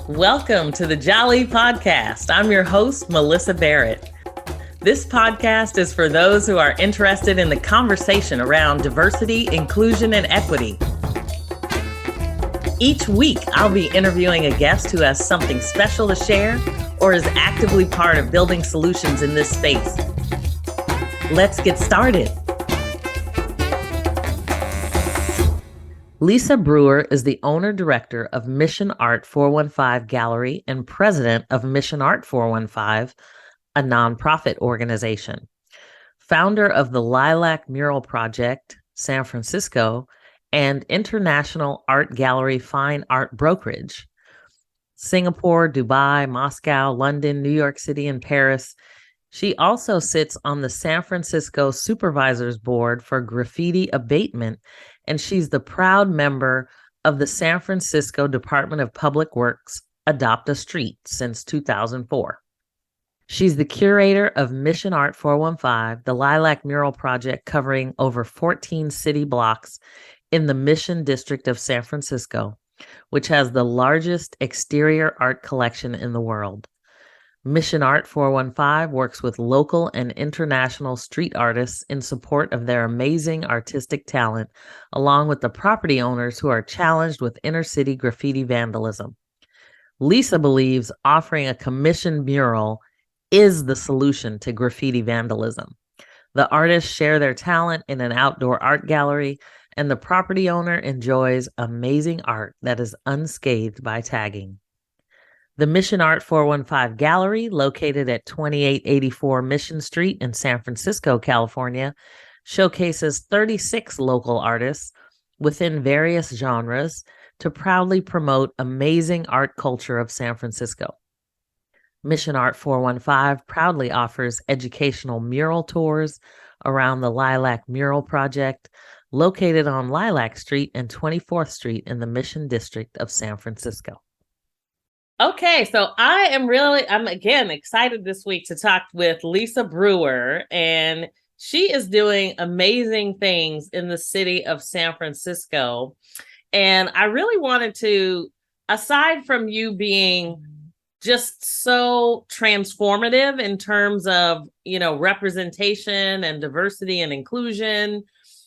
Welcome to the Jali podcast. I'm your host, Melyssa Barrett. This podcast is for those who are interested in the conversation around diversity, inclusion, and equity. Each week, I'll be interviewing a guest who has something special to share or is actively part of building solutions in this space. Let's get started. Lisa Brewer is the owner-director of Mission Art 415 Gallery and president of Mission Art 415, a nonprofit organization. Founder of the Lilac Mural Project, San Francisco, and International Art Gallery Fine Art Brokerage. Singapore, Dubai, Moscow, London, New York City, and Paris. She also sits on the San Francisco Supervisors Board for Graffiti Abatement, and she's the proud member of the San Francisco Department of Public Works Adopt a Street since 2004. She's the curator of Mission Art 415, the Lilac Mural Project covering over 14 city blocks in the Mission District of San Francisco, which has the largest exterior art collection in the world. Mission Art 415 works with local and international street artists in support of their amazing artistic talent, along with the property owners who are challenged with inner-city graffiti vandalism. Lisa believes offering a commissioned mural is the solution to graffiti vandalism. The artists share their talent in an outdoor art gallery, and the property owner enjoys amazing art that is unscathed by tagging. The Mission Art 415 Gallery, located at 2884 Mission Street in San Francisco, California, showcases 36 local artists within various genres to proudly promote amazing art culture of San Francisco. Mission Art 415 proudly offers educational mural tours around the Lilac Mural Project, located on Lilac Street and 24th Street in the Mission District of San Francisco. Okay, so I'm again excited this week to talk with Lisa Brewer, and she is doing amazing things in the city of San Francisco. And I really wanted to, aside from you being just so transformative in terms of, representation and diversity and inclusion,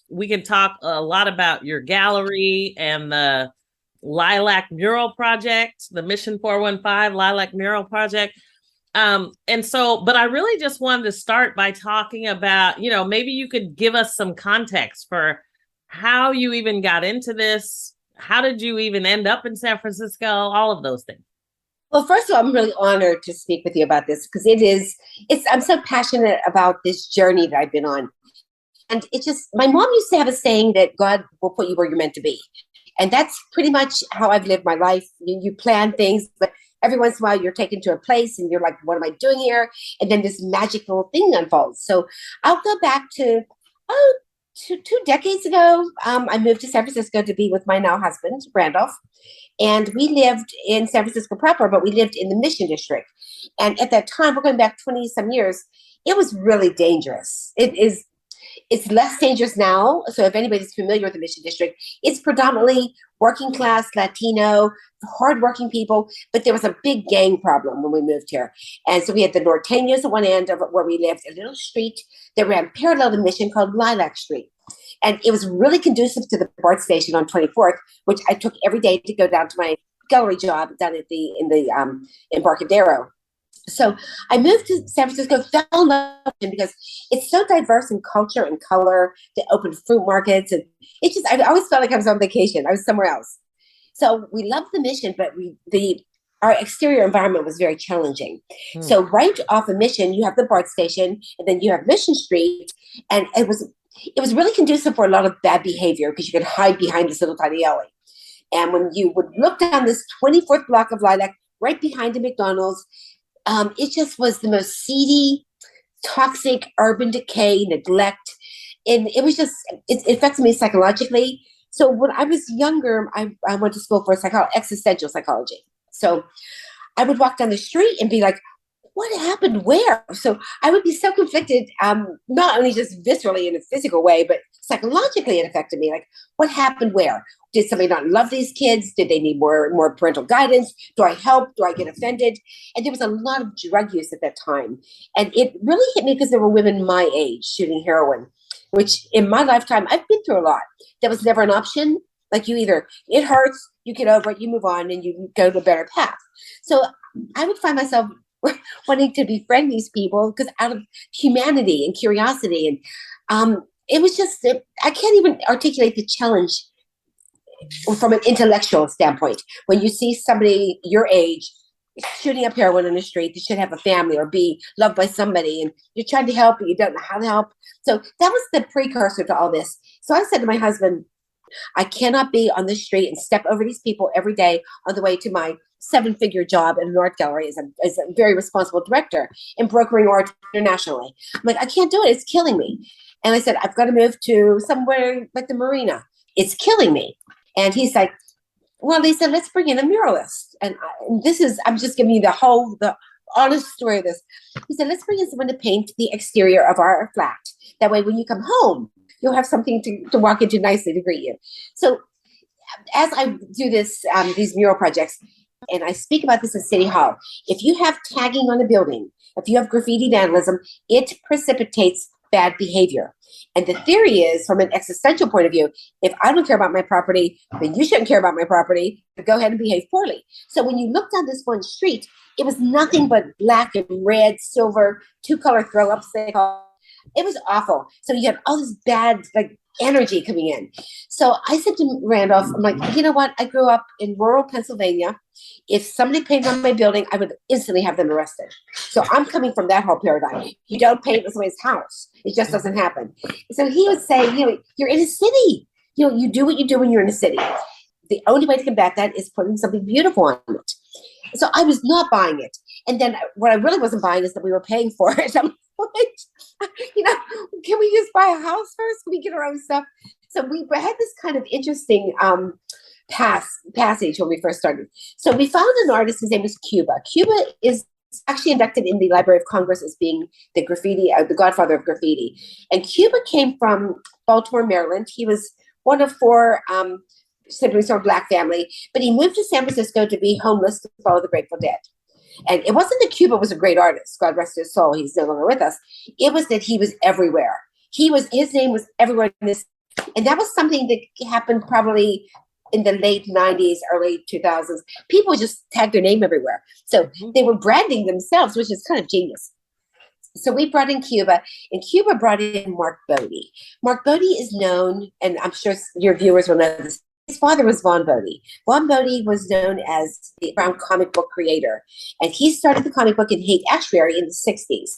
we can talk a lot about your gallery and the Lilac Mural Project, the Mission 415 Lilac Mural Project. But I really just wanted to start by talking about, maybe you could give us some context for how you even got into this. How did you even end up in San Francisco? All of those things. Well, first of all, I'm really honored to speak with you about this because I'm so passionate about this journey that I've been on. And my mom used to have a saying that God will put you where you're meant to be. And that's pretty much how I've lived my life. You plan things, but every once in a while you're taken to a place and you're like, what am I doing here? And then this magical thing unfolds. So I'll go back to, two decades ago. I moved to San Francisco to be with my now husband, Randolph. And we lived in San Francisco proper, but we lived in the Mission District. And at that time, we're going back 20 some years, it was really dangerous. It's less dangerous now. So if anybody's familiar with the Mission District, it's predominantly working class, Latino, hardworking people. But there was a big gang problem when we moved here. And so we had the Norteños at one end of where we lived, a little street that ran parallel to Mission called Lilac Street. And it was really conducive to the BART station on 24th, which I took every day to go down to my gallery job down at in Embarcadero. So I moved to San Francisco, fell in love with it because it's so diverse in culture and color. They opened fruit markets, and I always felt like I was on vacation. I was somewhere else. So we loved the Mission, but our exterior environment was very challenging. So right off of Mission, you have the BART station, and then you have Mission Street, and it was really conducive for a lot of bad behavior because you could hide behind this little tiny alley. And when you would look down this 24th block of Lilac, right behind the McDonald's, it just was the most seedy, toxic, urban decay, neglect. And it affected me psychologically. So when I was younger, I went to school for existential psychology. So I would walk down the street and be like, what happened where? So I would be so conflicted, not only just viscerally in a physical way, but psychologically it affected me. Like, what happened where? Did somebody not love these kids? Did they need more parental guidance? Do I help? Do I get offended? And there was a lot of drug use at that time. And it really hit me because there were women my age shooting heroin, which in my lifetime, I've been through a lot. That was never an option. Like it hurts, you get over it, you move on, and you go to a better path. So I would find myself wanting to befriend these people because out of humanity and curiosity. And it was just, I can't even articulate the challenge from an intellectual standpoint. When you see somebody your age shooting up heroin on the street, they should have a family or be loved by somebody, and you're trying to help, but you don't know how to help. So that was the precursor to all this. So I said to my husband, I cannot be on the street and step over these people every day on the way to my 7-figure job in an art gallery as a very responsible director in brokering art internationally. I'm like, I can't do it. It's killing me. And I said, I've got to move to somewhere like the marina. It's killing me. And he's like, well, Lisa, let's bring in a muralist. And I'm just giving you the honest story of this. He said, let's bring in someone to paint the exterior of our flat. That way, when you come home, you'll have something to walk into nicely to greet you. So as I do these mural projects, and I speak about this at City Hall, if you have tagging on a building, if you have graffiti vandalism, it precipitates bad behavior. And the theory is, from an existential point of view, if I don't care about my property, then you shouldn't care about my property, but go ahead and behave poorly. So when you look down this one street, it was nothing but black and red, silver, 2-color throw-ups, they call it. It was awful. So you had all this bad energy coming in. So I said to Randolph, I'm like, you know what? I grew up in rural Pennsylvania. If somebody painted on my building, I would instantly have them arrested. So I'm coming from that whole paradigm. You don't paint on somebody's house. It just doesn't happen. So he would say, you're in a city. You do what you do when you're in a city. The only way to combat that is putting something beautiful on it. So I was not buying it. And then what I really wasn't buying is that we were paying for it. I'm like, can we just buy a house first? Can we get our own stuff? So we had this kind of interesting passage when we first started. So we found an artist, his name is Cuba. Cuba is actually inducted in the Library of Congress as being the godfather of graffiti. And Cuba came from Baltimore, Maryland. He was one of 4 siblings from a Black family, but he moved to San Francisco to be homeless to follow the Grateful Dead. And it wasn't that Cuba was a great artist, God rest his soul, he's no longer with us. It was that he was everywhere. His name was everywhere in this. And that was something that happened probably in the late 90s, early 2000s. People just tagged their name everywhere. So they were branding themselves, which is kind of genius. So we brought in Cuba, and Cuba brought in Mark Bodie. Mark Bodie is known, and I'm sure your viewers will know this. His father was Vaughn Bodie. Vaughn Bodie was known as the brown comic book creator. And he started the comic book in Haight-Ashbury in the 60s.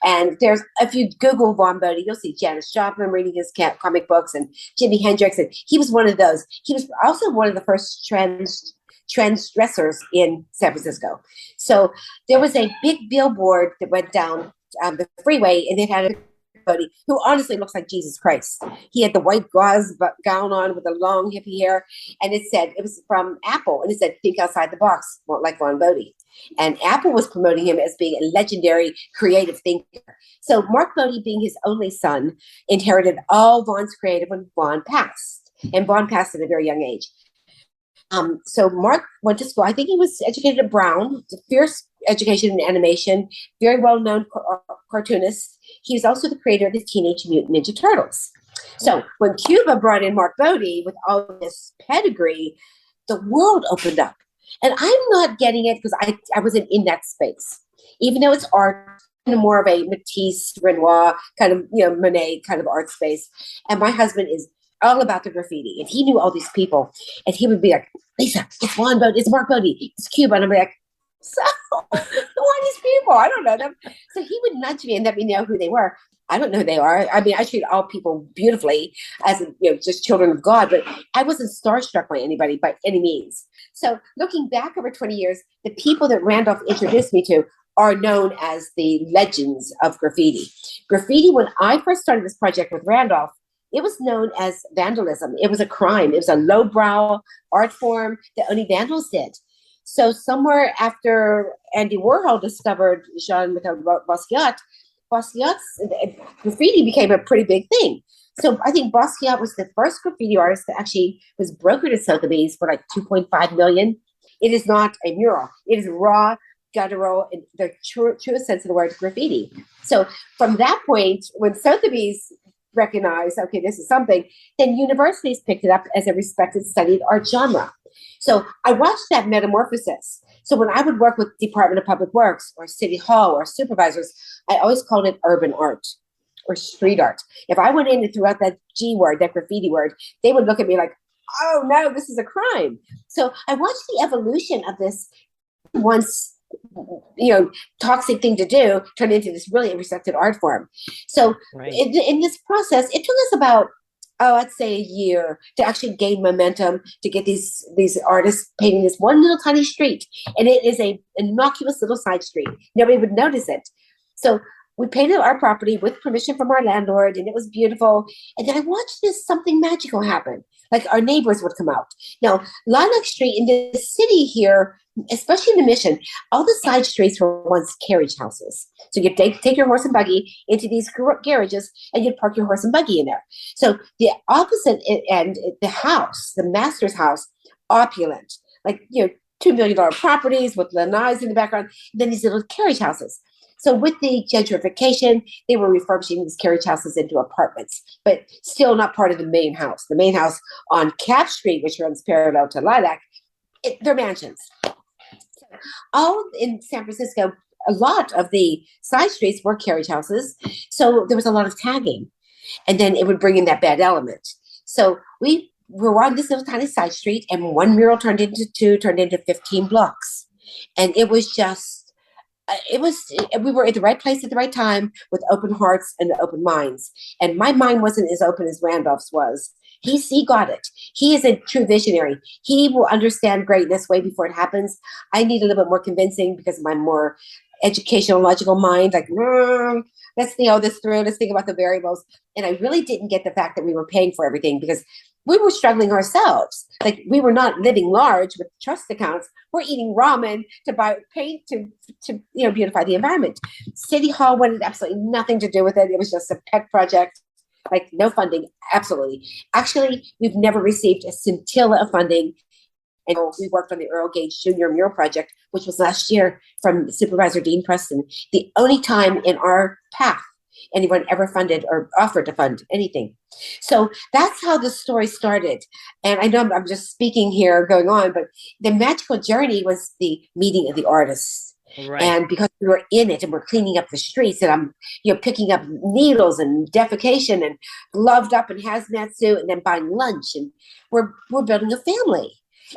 And if you Google Vaughn Bodie, you'll see Janis Joplin reading his comic books and Jimi Hendrix. And he was one of those. He was also one of the first transgressors in San Francisco. So there was a big billboard that went down the freeway, and it had a Bodie, who honestly looks like Jesus Christ. He had the white gauze gown on with the long hippie hair, and it was from Apple, and it said, think outside the box, like Vaughn Bodie. And Apple was promoting him as being a legendary creative thinker. So Mark Bodie, being his only son, inherited all Vaughn's creative when Vaughn passed, and Vaughn passed at a very young age. So Mark went to school. I think he was educated at Brown, fierce education in animation, very well-known cartoonist. He was also the creator of the Teenage Mutant Ninja Turtles. So when Cuba brought in Mark Bodie with all this pedigree, the world opened up. And I'm not getting it because I wasn't in that space. Even though it's art, more of a Matisse, Renoir, kind of, Monet kind of art space. And my husband is all about the graffiti. And he knew all these people. And he would be like, Lisa, it's Vaughn Bodie, it's Mark Bodie, it's Cuba. And I'd be like, so who are these people? I don't know them. So he would nudge me and let me know who they were. I don't know who they are. I mean, I treat all people beautifully as just children of God, but I wasn't starstruck by anybody by any means. So looking back over 20 years, the people that Randolph introduced me to are known as the legends of graffiti. Graffiti, when I first started this project with Randolph, it was known as vandalism. It was a crime. It was a lowbrow art form that only vandals did. So somewhere after Andy Warhol discovered Jean-Michel Basquiat's graffiti became a pretty big thing. So I think Basquiat was the first graffiti artist that actually was brokered at Sotheby's for like 2.5 million. It is not a mural. It is raw, guttural, in the truest sense of the word, graffiti. So from that point, when Sotheby's recognized, okay, this is something, then universities picked it up as a respected studied art genre. So I watched that metamorphosis. So when I would work with Department of Public Works or City Hall or supervisors, I always called it urban art or street art. If I went in and threw out that G word, that graffiti word, they would look at me like, oh no, this is a crime. So I watched the evolution of this once, toxic thing to do turn into this really respected art form. So Right. in this process, it took us about, I'd say a year to actually gain momentum to get these artists painting this one little tiny street. And it is a innocuous little side street. Nobody would notice it. So we painted our property with permission from our landlord, and it was beautiful. And then I watched this something magical happen. Like our neighbors would come out. Now, Lilac Street in the city here, especially in the Mission, all the side streets were once carriage houses. So you'd take your horse and buggy into these garages, and you'd park your horse and buggy in there. So the opposite end, the house, the master's house, opulent, like, $2 million properties with lanais in the background, and then these little carriage houses. So with the gentrification, they were refurbishing these carriage houses into apartments, but still not part of the main house. The main house on Cap Street, which runs parallel to Lilac, they're mansions. All in San Francisco, a lot of the side streets were carriage houses. So there was a lot of tagging. And then it would bring in that bad element. So we were on this little tiny side street, and one mural turned into 2, turned into 15 blocks. And it was just, we were at the right place at the right time with open hearts and open minds. And my mind wasn't as open as Randolph's was. He got it. He is a true visionary. He will understand greatness way before it happens. I need a little bit more convincing because of my more educational, logical mind. Like, let's think all this through. Let's think about the variables. And I really didn't get the fact that we were paying for everything because we were struggling ourselves. Like, we were not living large with trust accounts. We're eating ramen to buy paint to beautify the environment. City Hall wanted absolutely nothing to do with it. It was just a pet project, like no funding. Absolutely. Actually, we've never received a scintilla of funding. And we worked on the Earl Gage Jr. mural project, which was last year, from Supervisor Dean Preston. The only time in our path anyone ever funded or offered to fund anything. So that's how the story started. And I know I'm just speaking here, going on, but the magical journey was the meeting of the artists. Right. And because we were in it and we're cleaning up the streets, and I'm picking up needles and defecation and gloved up in hazmat suit and then buying lunch, and we're building a family.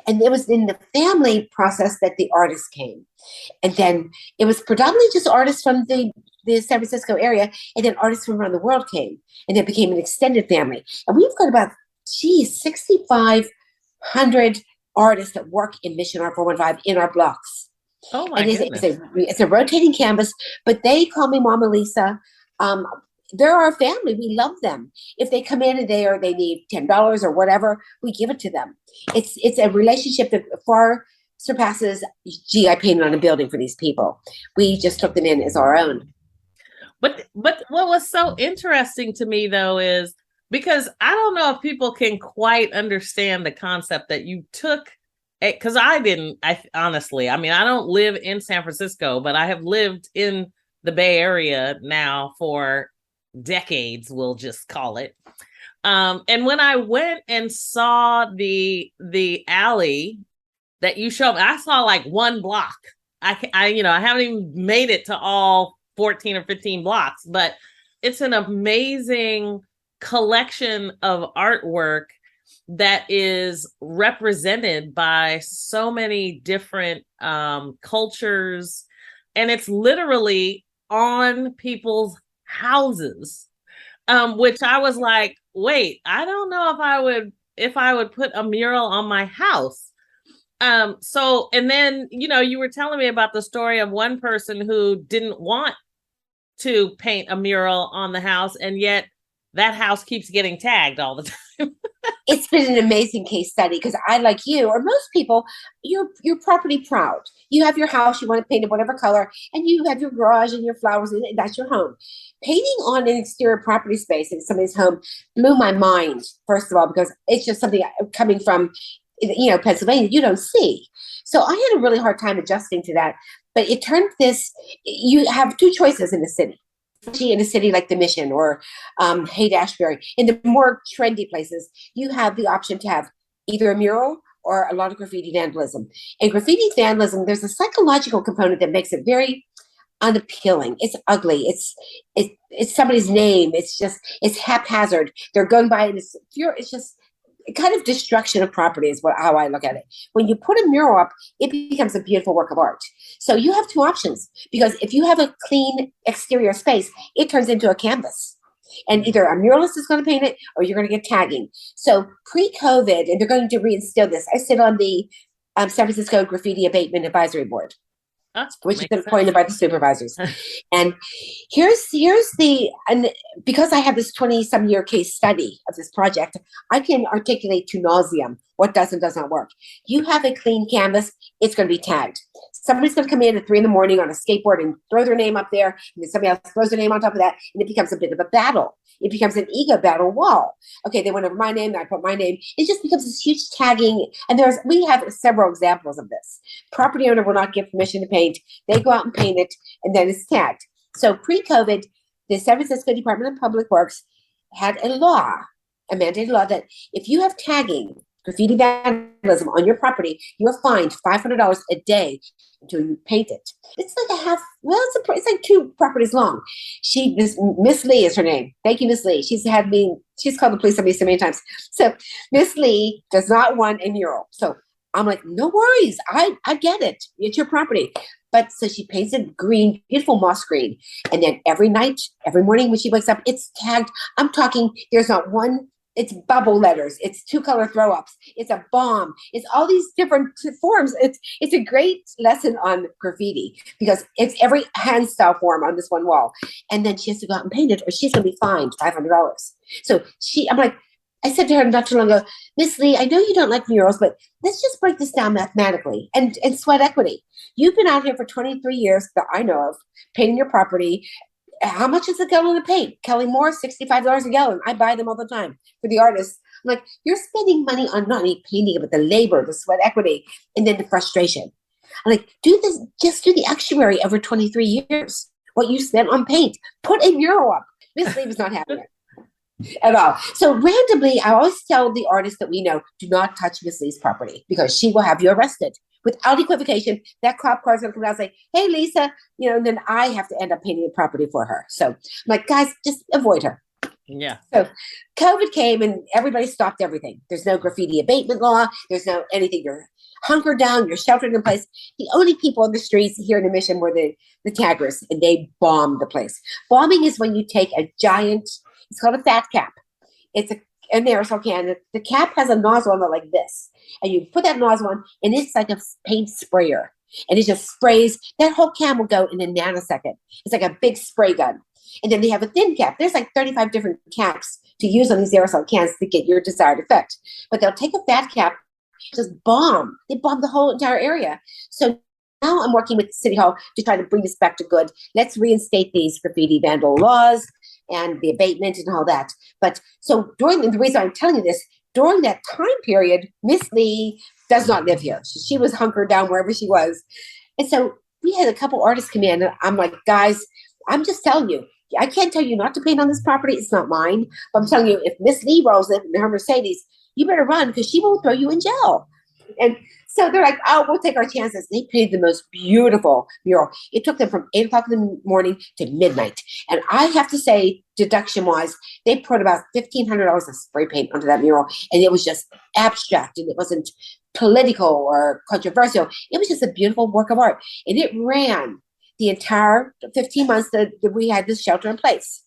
And it was in the family process that the artists came. And then it was predominantly just artists from the San Francisco area, and then artists from around the world came, and it became an extended family. And we've got about, 6,500 artists that work in Mission Art 415 in our blocks. Oh my goodness. It's a rotating canvas, but they call me Mama Lisa. They're our family. We love them. If they come in and they need $10 or whatever, we give it to them. It's a relationship that far surpasses, I painted on a building for these people. We just took them in as our own. But what was so interesting to me, though, is because I don't know if people can quite understand the concept that you took, because honestly, I don't live in San Francisco, but I have lived in the Bay Area now for decades, we'll just call it. And when I went and saw the alley that you showed me, I saw like one block. I haven't even made it to all 14 or 15 blocks, but it's an amazing collection of artwork that is represented by so many different cultures, and it's literally on people's houses, which I was like, wait, I don't know if I would put a mural on my house. So, and then, you were telling me about the story of one person who didn't want to paint a mural on the house, and yet that house keeps getting tagged all the time. It's been an amazing case study because I, like you or most people, you're property proud. You have your house, you want to paint it whatever color, and you have your garage and your flowers, and that's your home. Painting on an exterior property space in somebody's home blew my mind, first of all, because it's just something coming from, Pennsylvania, you don't see. So I had a really hard time adjusting to that. But it turned this, you have two choices in the city, especially in a city like the Mission or Haight-Ashbury. In the more trendy places, you have the option to have either a mural or a lot of graffiti vandalism. And graffiti vandalism, there's a psychological component that makes it very unappealing. It's ugly. It's somebody's name. It's haphazard. They're going by and it's just a kind of destruction of property is how I look at it. When you put a mural up, it becomes a beautiful work of art. So you have two options, because if you have a clean exterior space, it turns into a canvas. And either a muralist is going to paint it or you're going to get tagging. So pre-COVID, and they're going to reinstill this, I sit on the San Francisco Graffiti Abatement Advisory Board, which has been appointed by the supervisors. And and because I have this 20-some year case study of this project, I can articulate to nauseam what does and does not work. You have a clean canvas, it's going to be tagged. Somebody's going to come in at 3 a.m. on a skateboard and throw their name up there, and then somebody else throws their name on top of that, and it becomes a bit of a battle. It becomes an ego battle wall. Okay, they went over my name, I put my name. It just becomes this huge tagging, and we have several examples of this. Property owner will not give permission to paint. They go out and paint it, and then it's tagged. So pre-COVID, the San Francisco Department of Public Works had a mandated law that if you have tagging, graffiti vandalism on your property, you are fined $500 a day until you paint it. It's like it's like 2 properties long. Miss Lee is her name. Thank you, Miss Lee. She's called the police on me so many times. So Miss Lee does not want a mural. So I'm like, no worries. I get it. It's your property. But so she paints it green, beautiful moss green. And then every morning when she wakes up, it's tagged. I'm talking, there's not one. It's bubble letters. It's 2-color throw-ups. It's a bomb. It's all these different forms. It's a great lesson on graffiti because it's every hand style form on this one wall. And then she has to go out and paint it or she's going to be fined $500. So I said to her not too long ago, Miss Lee, I know you don't like murals, but let's just break this down mathematically and sweat equity. You've been out here for 23 years that I know of, painting your property. How much is a gallon of paint? Kelly Moore, $65 a gallon. I buy them all the time for the artists. I'm like, you're spending money on not only painting, but the labor, the sweat equity, and then the frustration. I'm like, just do the actuary over 23 years, what you spent on paint. Put a mural up. Miss Lee was not having it at all. So randomly, I always tell the artists that we know, do not touch Miss Lee's property because she will have you arrested. Without equivocation, that cop car is going to come out and say, hey, Lisa, and then I have to end up painting the property for her. So I'm like, guys, just avoid her. Yeah. So COVID came and everybody stopped everything. There's no graffiti abatement law. There's no anything. You're hunkered down. You're sheltered in place. The only people in the streets here in the Mission were the taggers, and they bombed the place. Bombing is when you take a giant, it's called a fat cap. It's an aerosol can. The cap has a nozzle on it like this. And you put that nozzle on, and it's like a paint sprayer. And it just sprays. That whole can will go in a nanosecond. It's like a big spray gun. And then they have a thin cap. There's like 35 different caps to use on these aerosol cans to get your desired effect. But they'll take a fat cap, just bomb. They bomb the whole entire area. So now I'm working with City Hall to try to bring this back to good. Let's reinstate these graffiti vandal laws and the abatement and all that. But so the reason I'm telling you this, during that time period, Miss Lee does not live here. She was hunkered down wherever she was. And so we had a couple artists come in, and I'm like, guys, I'm just telling you, I can't tell you not to paint on this property. It's not mine. But I'm telling you, if Miss Lee rolls in her Mercedes, you better run because she will throw you in jail. And so they're like, oh, we'll take our chances. They painted the most beautiful mural. It took them from 8 o'clock in the morning to midnight. And I have to say, deduction-wise, they put about $1,500 of spray paint onto that mural. And it was just abstract, and it wasn't political or controversial. It was just a beautiful work of art. And it ran the entire 15 months that we had this shelter in place.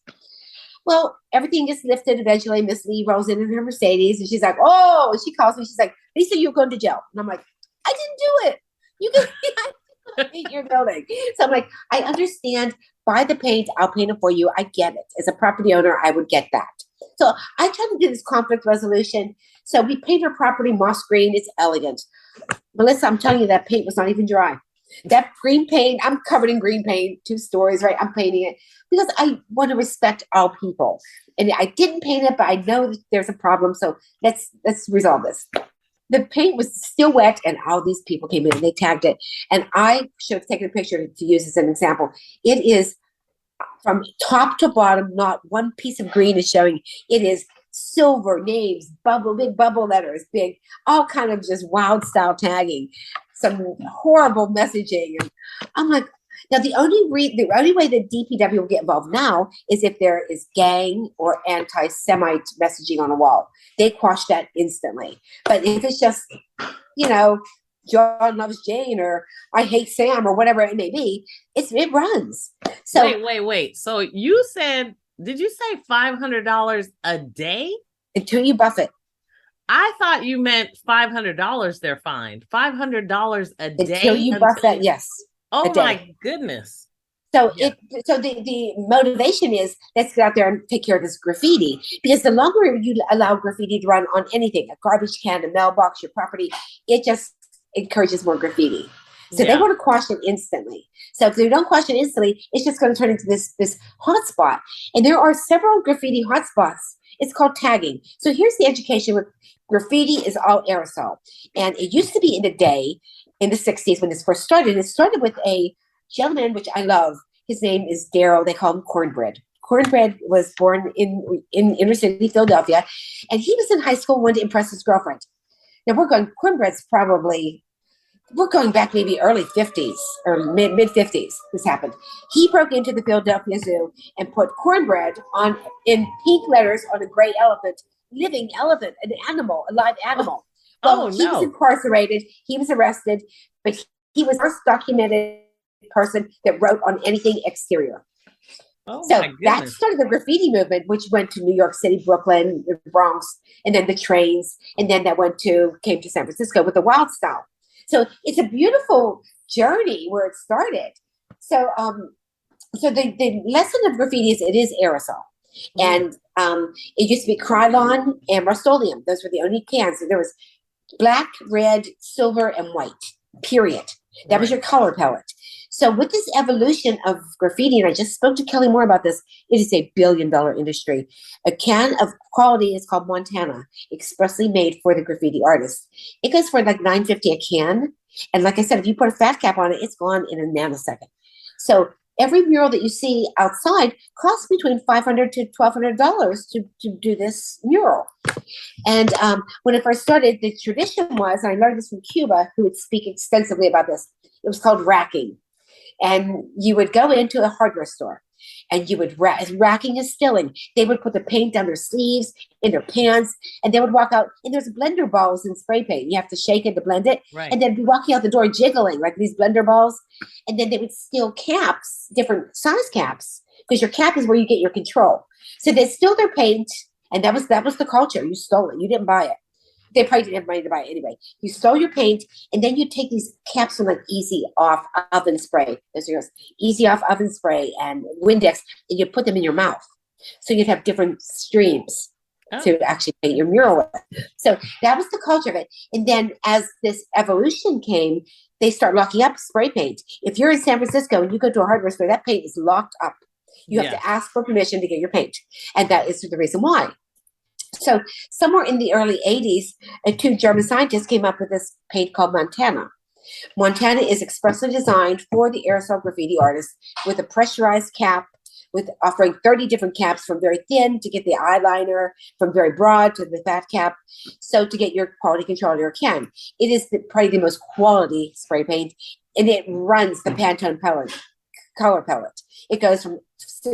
Well, everything gets lifted. Eventually, Miss Lee rolls in her Mercedes, and she's like, oh, and she calls me. She's like, Lisa, you're going to jail. And I'm like, I didn't do it. You can paint your building. So I'm like, I understand. Buy the paint. I'll paint it for you. I get it. As a property owner, I would get that. So I try to do this conflict resolution. So we paint our property moss green. It's elegant. Melyssa, I'm telling you, that paint was not even dry. That green paint, I'm covered in green paint, 2 stories, right? I'm painting it because I want to respect all people. And I didn't paint it, but I know that there's a problem. So let's resolve this. The paint was still wet, and all these people came in and they tagged it. And I should have taken a picture to use as an example. It is from top to bottom, not one piece of green is showing. It is silver names, big bubble letters, big, all kind of just wild style tagging, some horrible messaging. And I'm like, now the only way that DPW will get involved now is if there is gang or anti-Semite messaging on a wall. They quash that instantly. But if it's just, John loves Jane or I hate Sam or whatever it may be, it runs. So wait. So you said, did you say $500 a day? Until you buff it. I thought you meant $500 they're fined. $500 a day until you buff that. Yes. Oh my goodness. So the motivation is, let's get out there and take care of this graffiti, because the longer you allow graffiti to run on anything, a garbage can, a mailbox, your property, it just encourages more graffiti. So they want to quash it instantly. So if they don't quash it instantly, it's just going to turn into this hotspot. And there are several graffiti hotspots. It's called tagging. So here's the education with graffiti is all aerosol. And it used to be in the day, in the 60s when this first started. It started with a gentleman, which I love. His name is Daryl. They call him Cornbread. Cornbread was born in inner city Philadelphia. And he was in high school, wanted to impress his girlfriend. Now we're going back maybe early 50s or mid 50s. This happened. He broke into the Philadelphia Zoo and put cornbread in pink letters on a gray elephant, living elephant, an animal, a live animal. Well, he was incarcerated. He was arrested, but he was the first documented person that wrote on anything exterior. So that started the graffiti movement, which went to New York City, Brooklyn, the Bronx, and then the trains, and then that came to San Francisco with the wild style. So it's a beautiful journey where it started. So the lesson of graffiti is it is aerosol. And it used to be Krylon and Rust-Oleum. Those were the only cans. And there was black, red, silver, and white, period. That was your color palette. So with this evolution of graffiti, and I just spoke to Kelly Moore about this, it is a billion-dollar industry. A can of quality is called Montana, expressly made for the graffiti artist. It goes for like $9.50 a can. And like I said, if you put a fat cap on it, it's gone in a nanosecond. So every mural that you see outside costs between $500 to $1,200 to do this mural. And when it first started, the tradition was, and I learned this from Cuba, who would speak extensively about this, it was called racking. And you would go into a hardware store and you would racking is stilling. They would put the paint down their sleeves, in their pants, and they would walk out, and there's blender balls and spray paint. You have to shake it to blend it. Right. And they'd be walking out the door jiggling like these blender balls. And then they would steal caps, different size caps, because your cap is where you get your control. So they steal their paint, and that was the culture. You stole it. You didn't buy it. They probably didn't have money to buy it anyway. You stole your paint, and then you take these caps from like Easy Off Oven Spray. Those are yours. Easy Off Oven Spray and Windex, and you put them in your mouth. So you'd have different streams to actually paint your mural with. So that was the culture of it. And then as this evolution came, they start locking up spray paint. If you're in San Francisco and you go to a hardware store, that paint is locked up. You have to ask for permission to get your paint. And that is the reason why. So somewhere in the early 80s, 2 German scientists came up with this paint called Montana. Montana is expressly designed for the aerosol graffiti artist with a pressurized cap, with offering 30 different caps from very thin to get the eyeliner, from very broad to the fat cap. So to get your quality control of your can. It is probably the most quality spray paint, and it runs the Pantone color palette. It goes from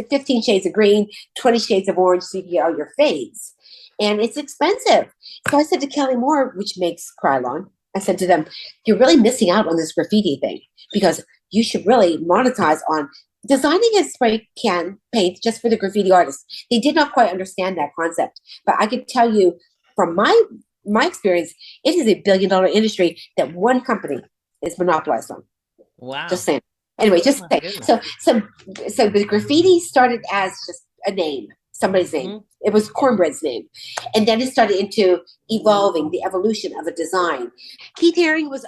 15 shades of green, 20 shades of orange, so you can get all your fades. And it's expensive. So I said to Kelly Moore, which makes Krylon, I said to them, you're really missing out on this graffiti thing, because you should really monetize on designing a spray can paint just for the graffiti artists. They did not quite understand that concept. But I could tell you from my experience, it is a billion-dollar industry that one company is monopolized on. Wow. Just saying. Anyway, just say. So the graffiti started as just a name. somebody's name. Mhm. It was Cornbread's name. And then it started into evolving, the evolution of a design. Keith Haring was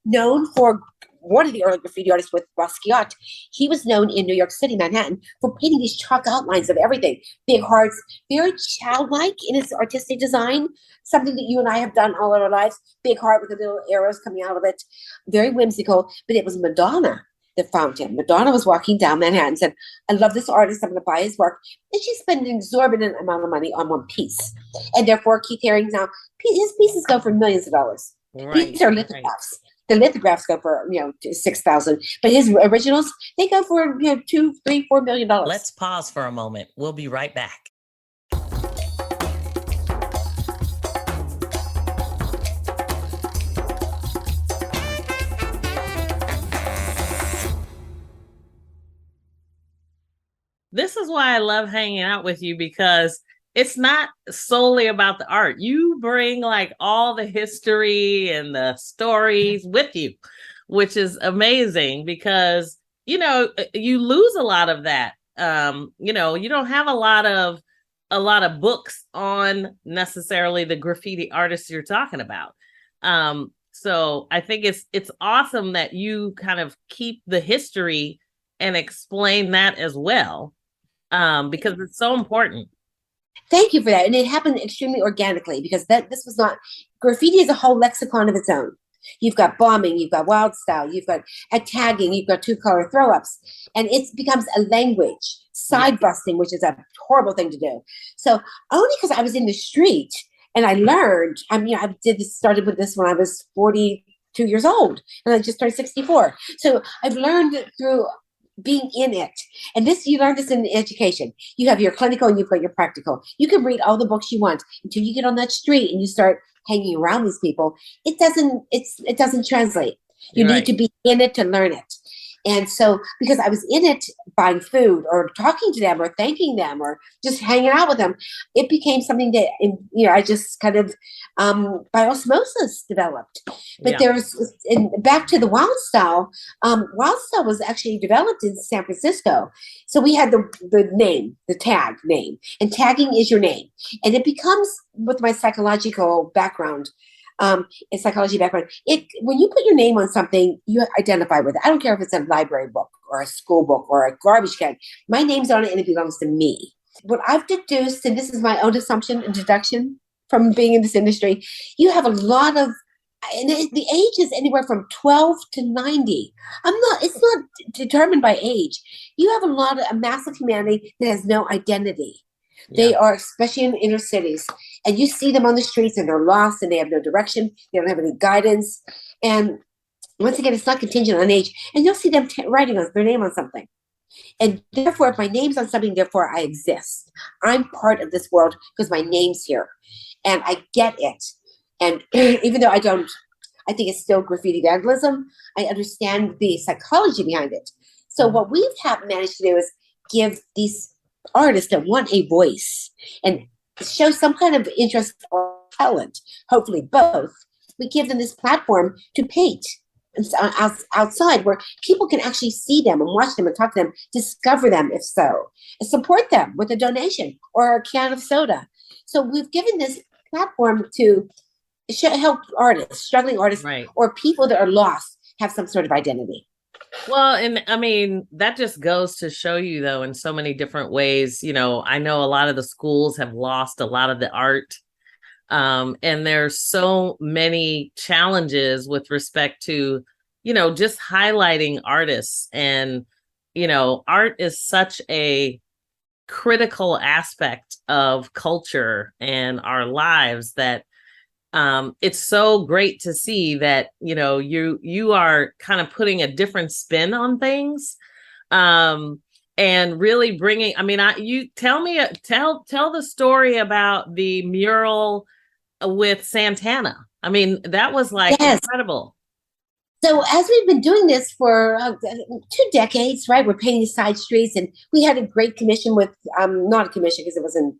known for one of the early graffiti artists with Basquiat. He was known in New York City, Manhattan, for painting these chalk outlines of everything, big hearts, very childlike in his artistic design, something that you and I have done all our lives, big heart with the little arrows coming out of it, very whimsical. But it was Madonna that found him. Madonna was walking down Manhattan and said, I love this artist, I'm going to buy his work. And she spent an exorbitant amount of money on one piece. And therefore, Keith Haring now, his pieces go for millions of dollars. Right. These are lithographs. The lithographs go for, $6,000, but his originals, they go for, $2, $3, $4 million. Let's pause for a moment. We'll be right back. This is why I love hanging out with you, because it's not solely about the art. You bring like all the history and the stories with you, which is amazing because, you lose a lot of that. You don't have a lot of books on necessarily the graffiti artists you're talking about. So I think it's awesome that you kind of keep the history and explain that as well. Because it's so important. Thank you for that. And it happened extremely organically because this was not, graffiti is a whole lexicon of its own. You've got bombing, you've got wild style, you've got tagging, you've got two-color throw-ups. And it becomes a language, side busting, which is a horrible thing to do. So only because I was in the street and I learned, started with this when I was 42 years old and I just turned 64. So I've learned through being in it. And you learn this in education. You have your clinical and you've got your practical. You can read all the books you want until you get on that street and you start hanging around these people. It doesn't translate. You need to be in it to learn it. And so, because I was in it buying food or talking to them or thanking them or just hanging out with them, it became something that, I just kind of by osmosis developed. But back to the wild style was actually developed in San Francisco. So we had the name, the tag name, and tagging is your name. And it becomes, with my psychological background, in psychology background, when you put your name on something, you identify with it. I don't care if it's a library book or a school book or a garbage can. My name's on it and it belongs to me. What I've deduced, and this is my own assumption and deduction from being in this industry, you have a lot of, and the age is anywhere from 12 to 90. It's not determined by age. You have a mass of humanity that has no identity. Yeah. They are, especially in inner cities, and you see them on the streets and they're lost and they have no direction. They don't have any guidance. And once again, it's not contingent on age. And you'll see them writing their name on something. And therefore, if my name's on something, therefore I exist. I'm part of this world because my name's here and I get it. And even though I think it's still graffiti vandalism, I understand the psychology behind it. So what we've managed to do is give these artists that want a voice and show some kind of interest or talent, hopefully both. We give them this platform to paint outside where people can actually see them and watch them and talk to them, discover them if so, and support them with a donation or a can of soda. So we've given this platform to help artists, struggling artists, or people that are lost have some sort of identity. Well, and I mean, that just goes to show you, though, in so many different ways. I know a lot of the schools have lost a lot of the art. And there's so many challenges with respect to, just highlighting artists. And, art is such a critical aspect of culture and our lives that it's so great to see that, you are kind of putting a different spin on things, and really bringing, you tell the story about the mural with Santana. That was incredible. So as we've been doing this for 2 decades, right, we're painting side streets, and we had a great commission with, not a commission because it wasn't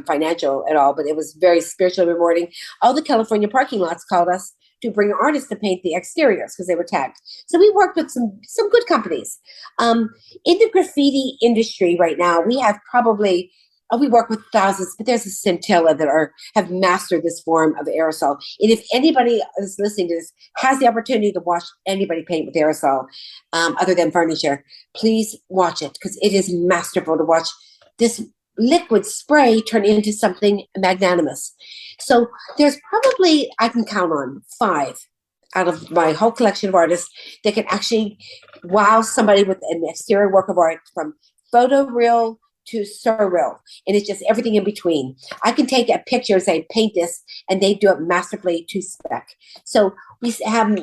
financial at all, but it was very spiritually rewarding. All the California parking lots called us to bring artists to paint the exteriors because they were tagged. So we worked with some good companies. In the graffiti industry right now, we have probably we work with thousands, but there's a scintilla that have mastered this form of aerosol. And if anybody is listening to this has the opportunity to watch anybody paint with aerosol, other than furniture, please watch it, because it is masterful to watch this liquid spray turn into something magnanimous. So there's probably, I can count on 5 out of my whole collection of artists that can actually wow somebody with an exterior work of art, from photoreal to surreal, and it's just everything in between. I can take a picture and say, paint this, and they do it masterfully to spec. So we have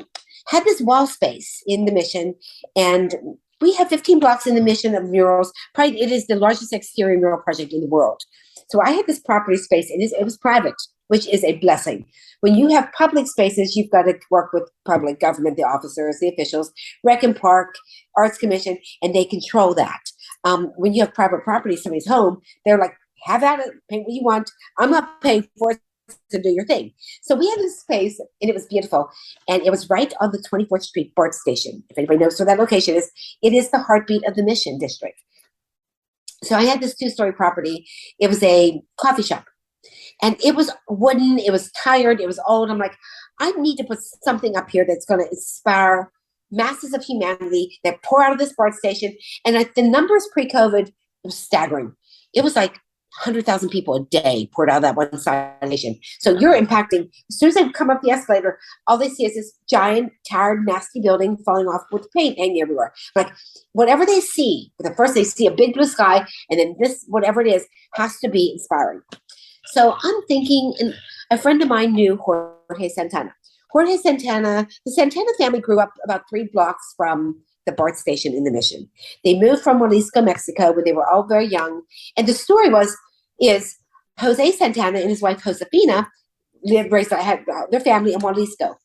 had this wall space in the Mission, and we have 15 blocks in the Mission of murals. Probably it is the largest exterior mural project in the world. So I had this property space, and it was private, which is a blessing. When you have public spaces, you've got to work with public government, the officers, the officials, Rec and Park, Arts Commission, and they control that. When you have private property, somebody's home, they're like, have at it, paint what you want. I'm not paying for it, to do your thing. So we had this space, and it was beautiful. And it was right on the 24th Street BART station. If anybody knows where that location is, it is the heartbeat of the Mission District. So I had this 2-story property. It was a coffee shop. And it was wooden. It was tired. It was old. I'm like, I need to put something up here that's going to inspire masses of humanity that pour out of this BART station. And the numbers pre-COVID was staggering. It was like 100,000 people a day poured out of that one station. So you're impacting. As soon as they come up the escalator, all they see is this giant, tired, nasty building falling off with paint hanging everywhere. Like, whatever they see, the first they see a big blue sky, and then this, whatever it is, has to be inspiring. So I'm thinking, and a friend of mine knew Jorge Santana. Jorge Santana, the Santana family grew up about 3 blocks from the BART station in the Mission. They moved from Jalisco, Mexico, when they were all very young. And the story is Jose Santana and his wife Josefina had their family in Jalisco.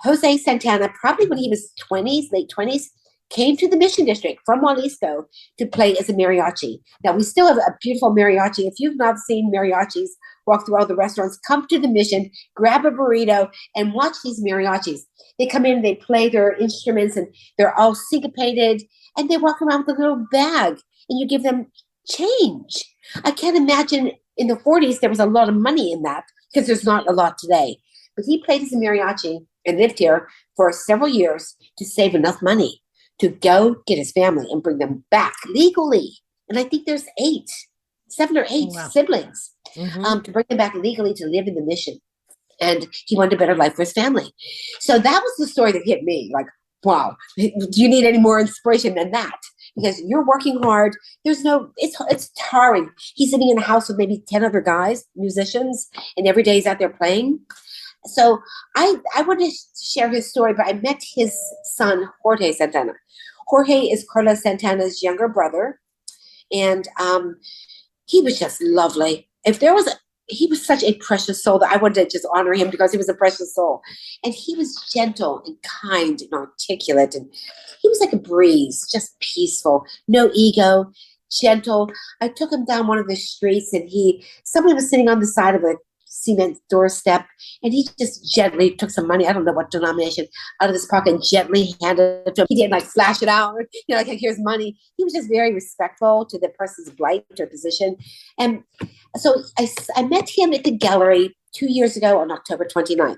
Jose Santana, probably when he was 20s, late 20s, came to the Mission District from Jalisco to play as a mariachi. Now, we still have a beautiful mariachi. If you've not seen mariachis walk through all the restaurants, come to the Mission, grab a burrito, and watch these mariachis. They come in, they play their instruments, and they're all syncopated, and they walk around with a little bag, and you give them change. I can't imagine in the 40s there was a lot of money in that, because there's not a lot today. But he played as a mariachi and lived here for several years to save enough money to go get his family and bring them back legally. And I think there's 7 or 8 siblings, to bring them back legally to live in the Mission. And he wanted a better life for his family. So that was the story that hit me. Like, wow, do you need any more inspiration than that? Because you're working hard. It's tiring. He's living in a house with maybe 10 other guys, musicians, and every day he's out there playing. So I wanted to share his story, but I met his son, Jorge Santana. Jorge is Carlos Santana's younger brother, and he was just lovely. He was such a precious soul that I wanted to just honor him, because he was a precious soul. And he was gentle and kind and articulate, and he was like a breeze, just peaceful, no ego, gentle. I took him down one of the streets, and somebody was sitting on the side of a cement doorstep, and he just gently took some money, I don't know what denomination, out of his pocket and gently handed it to him. He didn't like flash it out, like, here's money. He was just very respectful to the person's plight or position. And so I met him at the gallery 2 years ago on October 29th.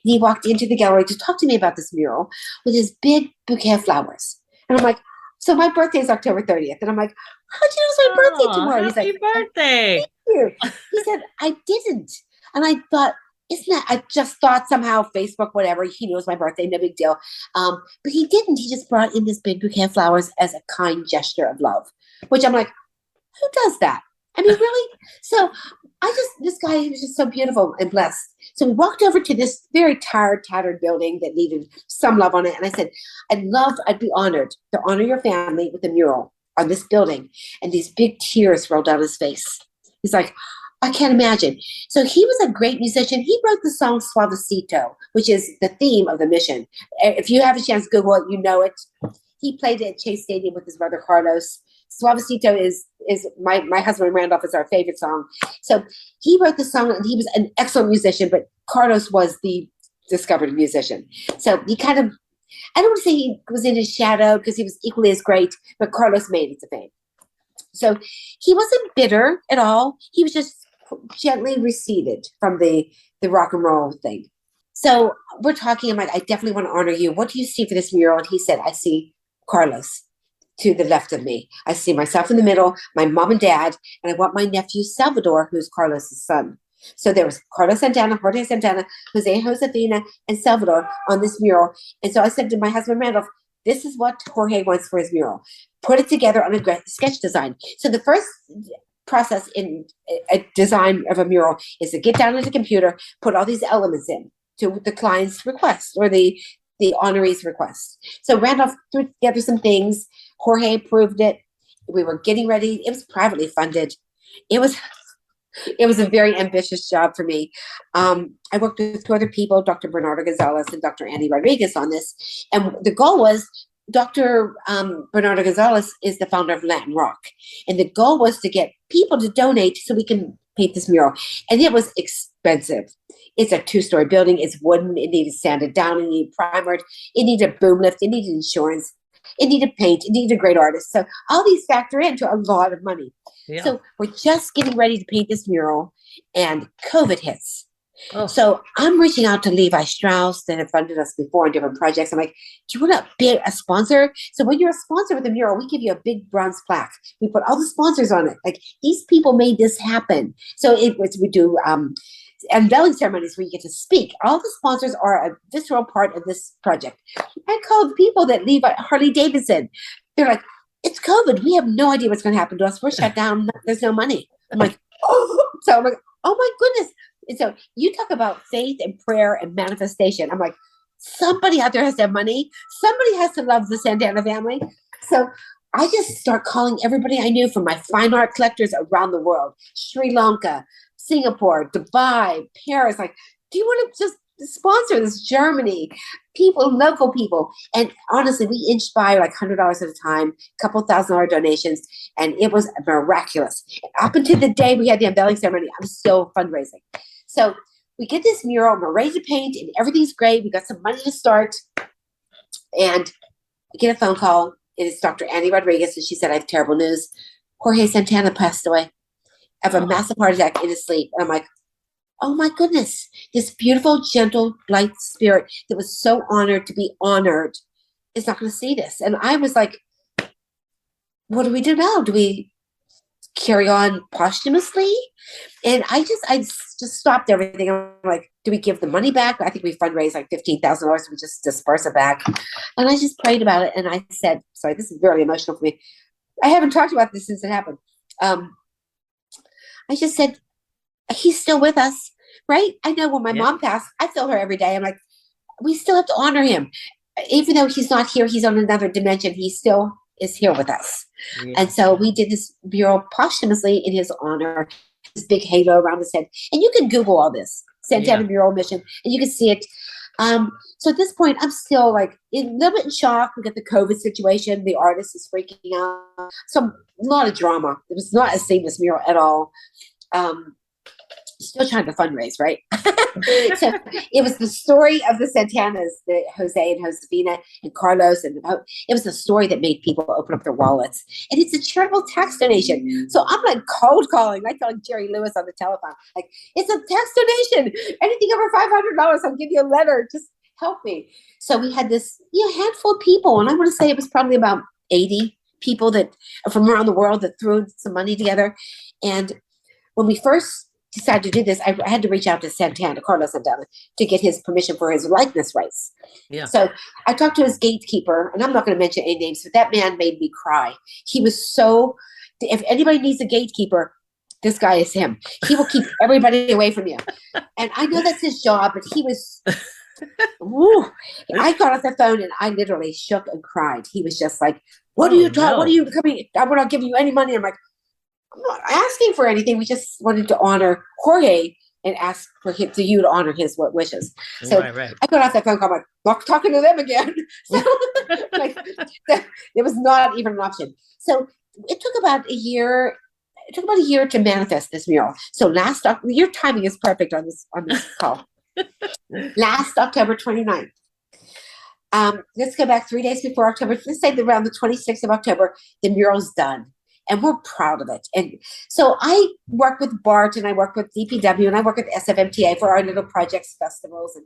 He walked into the gallery to talk to me about this mural with his big bouquet of flowers. And I'm like, so my birthday is October 30th. And I'm like, how'd you know it's my birthday tomorrow? Happy birthday. Thank you. He said, I didn't. And I thought, I just thought somehow Facebook, whatever, he knows my birthday, no big deal. But he didn't. He just brought in this big bouquet of flowers as a kind gesture of love, which I'm like, who does that? I mean, really? So this guy was just so beautiful and blessed. So we walked over to this very tired, tattered building that needed some love on it. And I said, I'd be honored to honor your family with a mural on this building. And these big tears rolled down his face. He's like, I can't imagine. So he was a great musician. He wrote the song Suavecito, which is the theme of the Mission. If you have a chance to Google it, you know it. He played it at Chase Stadium with his brother Carlos. Suavecito is my husband Randolph is our favorite song. So he wrote the song, and he was an excellent musician, but Carlos was the discovered musician. So he kind of, I don't want to say he was in his shadow, because he was equally as great, but Carlos made it to fame. So he wasn't bitter at all. He was just gently receded from the rock and roll thing. So we're talking. I'm like, I definitely want to honor you. What do you see for this mural? And he said, I see Carlos to the left of me. I see myself in the middle, my mom and dad, and I want my nephew Salvador, who's Carlos's son. So there was Carlos Santana, Jorge Santana, Jose Josefina, and Salvador on this mural. And so I said to my husband Randolph, this is what Jorge wants for his mural. Put it together on a sketch design. So the first process in a design of a mural is to get down on the computer, put all these elements in to the client's request or the honoree's request. So Randolph threw together some things. Jorge approved it. We were getting ready. It was privately funded. It was a very ambitious job for me. I worked with two other people, Dr. Bernardo Gonzalez and Dr. Andy Rodriguez on this. And the goal was Dr. Bernardo Gonzalez is the founder of Latin Rock. And the goal was to get people to donate so we can paint this mural. And it was expensive. It's a 2-story building. It's wooden. It needed sanded down. It needed primered. It needed a boom lift. It needed insurance. It needed paint. It needed a great artist. So all these factor into a lot of money. Yeah. So we're just getting ready to paint this mural and COVID hits. Oh. So I'm reaching out to Levi Strauss that have funded us before on different projects. I'm like, do you want to be a sponsor? So when you're a sponsor with the mural, we give you a big bronze plaque. We put all the sponsors on it. Like these people made this happen. So we do unveiling ceremonies where you get to speak. All the sponsors are a visceral part of this project. I called people that leave Harley Davidson. They're like, it's COVID. We have no idea what's going to happen to us. We're shut down. There's no money. I'm like, oh. So I'm like, oh my goodness. And so you talk about faith and prayer and manifestation. I'm like, somebody out there has to have money. Somebody has to love the Santana family. So I just start calling everybody I knew from my fine art collectors around the world, Sri Lanka, Singapore, Dubai, Paris. Like, do you want to just sponsor this? Germany, people, local people. And honestly, we inched by like $100 at a time, a couple $1,000 donations. And it was miraculous. Up until the day we had the unveiling ceremony, I'm still fundraising. So we get this mural, we're ready to paint, and everything's great. We got some money to start. And we get a phone call. It's Dr. Andy Rodriguez, and she said, I have terrible news. Jorge Santana passed away of a massive heart attack in his sleep. And I'm like, oh my goodness, this beautiful, gentle, light spirit that was so honored to be honored is not going to see this. And I was like, what do we do now? Do we carry on posthumously? And I just stopped everything. I'm like, do we give the money back? I think we fundraised like $15,000. We just disperse it back. And I just prayed about it. And I said, sorry, this is very emotional for me. I haven't talked about this since it happened. I just said, he's still with us, right? I know when my mom passed, I feel her every day. I'm like, we still have to honor him. Even though he's not here, he's on another dimension. He still is here with us. Yeah. And so we did this mural posthumously in his honor, this big halo around his head. And you can Google all this, Santana mural mission, and you can see it. So at this point, I'm still like a little bit in shock. We got the COVID situation. The artist is freaking out. So a lot of drama. It was not a seamless mural at all. Still trying to fundraise, right? So it was the story of the Santanas, the Jose and Josefina and Carlos, and it was the story that made people open up their wallets. And it's a charitable tax donation. So I'm like cold calling. I called Jerry Lewis on the telephone, like, it's a tax donation. Anything over $500, I'll give you a letter. Just help me. So we had this handful of people, and I want to say it was probably about 80 people that from around the world that threw some money together. And when we first decided to do this, I had to reach out to Carlos Santana, to get his permission for his likeness rights. Yeah. So I talked to his gatekeeper, and I'm not going to mention any names, but that man made me cry. He was so, if anybody needs a gatekeeper, this guy is him. He will keep everybody away from you. And I know that's his job, but he was, woo. I got off the phone and I literally shook and cried. He was just like, what are you talking? What are you coming? I'm not giving you any money. I'm like, I'm not asking for anything. We just wanted to honor Jorge and ask for you to honor his wishes. So right. I got off that phone call. I'm like, not talking to them again. So like, it was not even an option. So it took about a year. It took about a year to manifest this mural. So your timing is perfect on this call. Last October 29th. Let's go back 3 days before October. Let's say around the 26th of October, the mural's done. and we're proud of it. And so I work with BART, and I work with DPW, and I work with SFMTA for our little projects, festivals,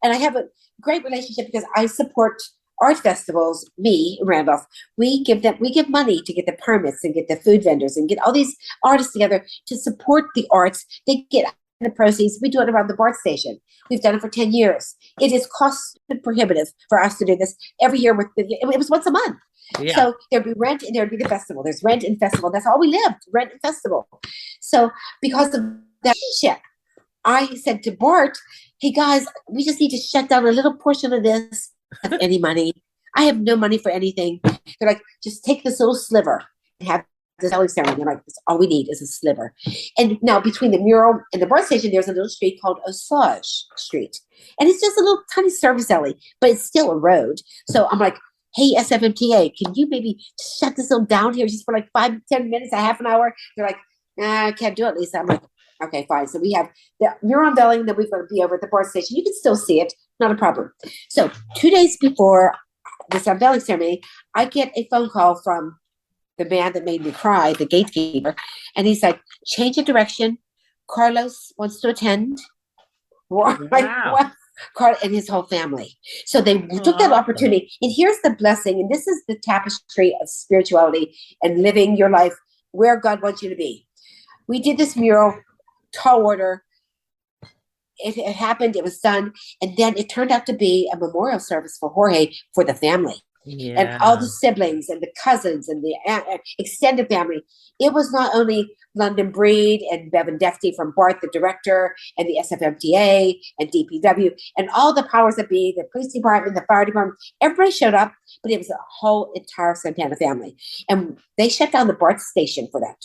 and I have a great relationship because I support art festivals. Me, Randolph, we give money to get the permits and get the food vendors and get all these artists together to support the arts. They get the proceeds. We do it around the BART station. We've done it for 10 years. It is cost prohibitive for us to do this every year. It was once a month. Yeah. So there'd be rent and there'd be the festival. There's rent and festival. That's all we lived, rent and festival. So because of that relationship, I said to BART, hey guys, we just need to shut down a little portion of this. I don't have any money. I have no money for anything. They're like, just take this little sliver and have the selling ceremony. They're like, that's all we need is a sliver. And now between the mural and the BART station, there's a little street called Osage Street. And it's just a little tiny service alley, but it's still a road. So I'm like, hey, SFMTA, can you maybe shut this little down here just for like 5-10 minutes, a half an hour? They're like, nah, I can't do it, Lisa. I'm like, okay, fine. So we have the mural unveiling that we're going to be over at the BART station. You can still see it, not a problem. So 2 days before this unveiling ceremony, I get a phone call from the man that made me cry, the gatekeeper, and he's like, change of direction. Carlos wants to attend. Wow. Like, what? Carl and his whole family. So they took that opportunity. And here's the blessing. And this is the tapestry of spirituality and living your life where God wants you to be. We did this mural, tall order. It happened. It was done. And then it turned out to be a memorial service for Jorge, for the family. Yeah. And all the siblings and the cousins and the extended family. It was not only London Breed and Bevan Defty from BART, the director, and the SFMTA and DPW, and all the powers that be, the police department, the fire department. Everybody showed up, but it was a whole entire Santana family. And they shut down the BART station for that,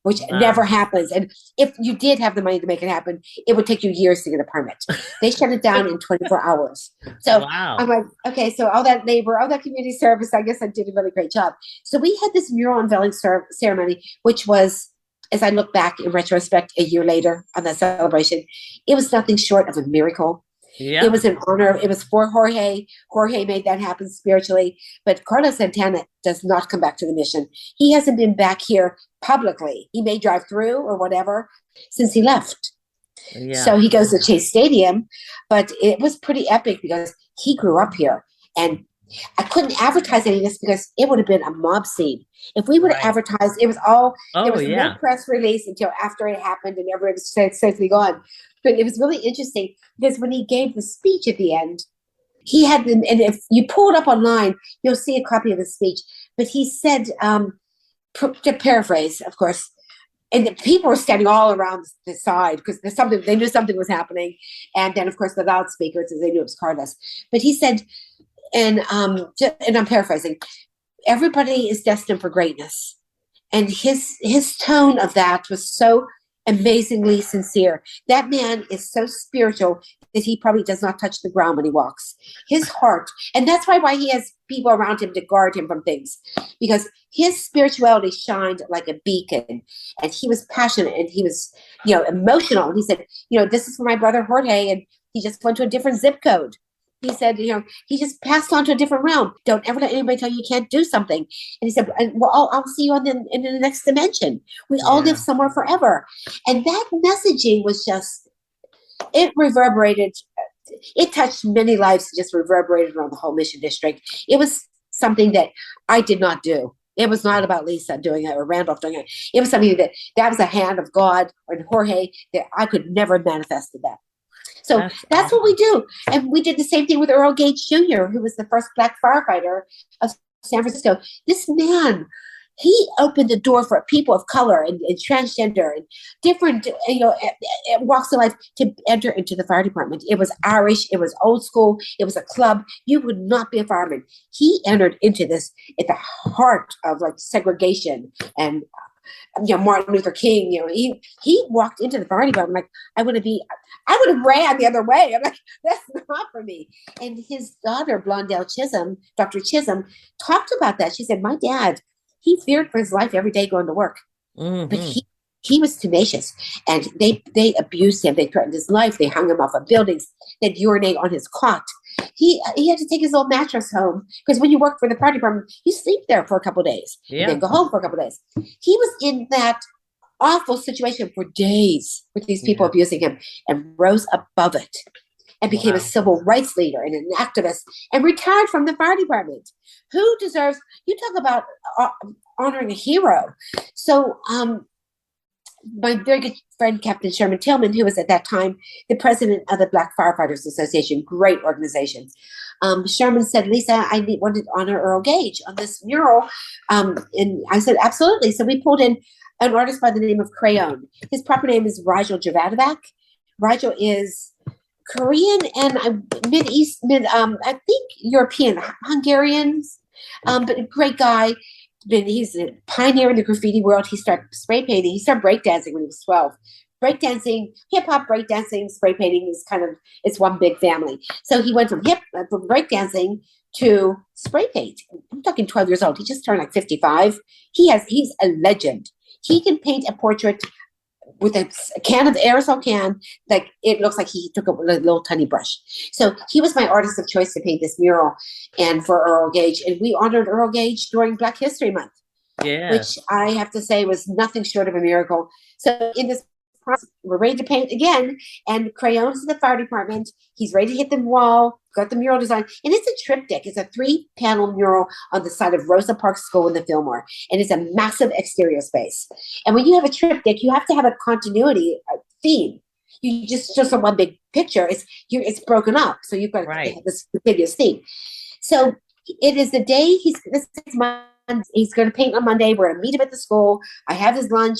which never happens. And if you did have the money to make it happen, it would take you years to get a permit. They shut it down in 24 hours. So I'm like, okay, so all that labor, all that community service, I guess I did a really great job. So we had this mural unveiling ceremony, which was, as I look back in retrospect a year later on that celebration, it was nothing short of a miracle. Yeah. It was an honor. It was for Jorge. Jorge made that happen spiritually. But Carlos Santana does not come back to the mission. He hasn't been back here publicly. He may drive through or whatever since he left. Yeah. So he goes to Chase Stadium. But it was pretty epic because he grew up here. And I couldn't advertise any of this because it would have been a mob scene. If we would have advertised, it was all, there was no press release until after it happened and everyone was safely gone. But it was really interesting because when he gave the speech at the end, he had them, and if you pull it up online, you'll see a copy of the speech. But he said, to paraphrase, of course, and the people were standing all around the side because they knew something was happening. And then, of course, the loudspeakers, as they knew it was Carlos. But he said, and I'm paraphrasing, everybody is destined for greatness. And his tone of that was so amazingly sincere. That man is so spiritual that he probably does not touch the ground when he walks. His heart, and that's why he has people around him to guard him from things, because his spirituality shined like a beacon, and he was passionate and he was, emotional. And he said, this is for my brother Jorge, and he just went to a different zip code. He said, he just passed on to a different realm. Don't ever let anybody tell you you can't do something. And he said, well, I'll see you in the next dimension. We all live somewhere forever. And that messaging was just, it reverberated. It touched many lives, just reverberated around the whole Mission District. It was something that I did not do. It was not about Lisa doing it or Randolph doing it. It was something that was a hand of God or Jorge that I could never have manifested that. So that's awesome. What we do. And we did the same thing with Earl Gates Jr., who was the first Black firefighter of San Francisco. This man, he opened the door for people of color and transgender and different walks of life to enter into the fire department. It was Irish. It was old school. It was a club. You would not be a fireman. He entered into this at the heart of like segregation and Martin Luther King, he walked into the fire department like, I would have ran the other way. I'm like, that's not for me. And his daughter, Blondell Chisholm, Dr. Chisholm, talked about that. She said, my dad, he feared for his life every day going to work. Mm-hmm. But he was tenacious, and they abused him. They threatened his life. They hung him off of buildings. They'd urinate on his cot. He had to take his old mattress home because when you work for the fire department, you sleep there for a couple of days and then go home for a couple of days. He was in that awful situation for days with these people abusing him and rose above it and became a civil rights leader and an activist and retired from the fire department. Who deserves, you talk about honoring a hero. So my very good friend, Captain Sherman Tillman, who was at that time the president of the Black Firefighters Association, great organization. Sherman said, Lisa, I wanted to honor Earl Gage on this mural. And I said, absolutely. So we pulled in an artist by the name of Crayon. His proper name is Rigel Javadovak. Rigel is Korean and I think European, Hungarian, but a great guy. He's a pioneer in the graffiti world. He started spray painting. He started breakdancing when he was 12. Breakdancing, hip hop, breakdancing, spray painting is it's one big family. So he went from breakdancing to spray paint. I'm talking 12 years old. He just turned like 55. He's a legend. He can paint a portrait with a can of aerosol can, like it looks like he took a little tiny brush. So he was my artist of choice to paint this mural and for Earl Gage. And we honored Earl Gage during Black History Month, which I have to say was nothing short of a miracle. So in this process, we're ready to paint again, and Crayons in the fire department. He's ready to hit the wall, got the mural design, and it's a triptych. It's a 3-panel mural on the side of Rosa Parks School in the Fillmore, and it's a massive exterior space. And when you have a triptych, you have to have a continuity theme. You just on one big picture, it's broken up, so you've got this continuous theme. So it is the day he's going to paint on Monday. We're going to meet him at the school. I have his lunch.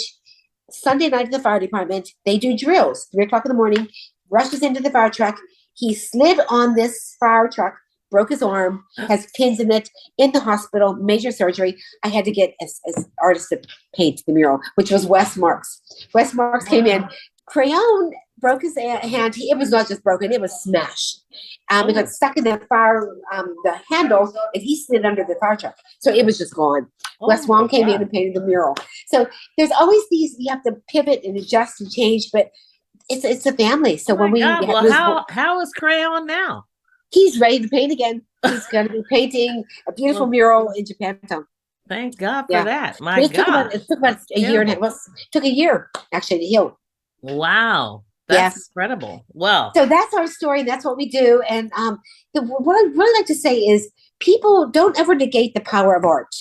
Sunday night at the fire department, they do drills, 3:00 in the morning, rushes into the fire truck. He slid on this fire truck, broke his arm, has pins in it, in the hospital, major surgery. I had to get as artist to paint the mural, which was Wes Marks. Wes Marks came in. Crayon broke his hand. It was not just broken, it was smashed. It got stuck in the fire, the handle, and he slid under the fire truck. So it was just gone. Wes Wong came in and painted the mural. So there's always these, you have to pivot and adjust and change, but it's a family. So how is Crayon now? He's ready to paint again. He's going to be painting a beautiful mural in Japantown. Thank God for that. It took about a year, and it took a year actually to heal. Wow. That's incredible. Well, so that's our story. That's what we do. And what I really like to say is people don't ever negate the power of art,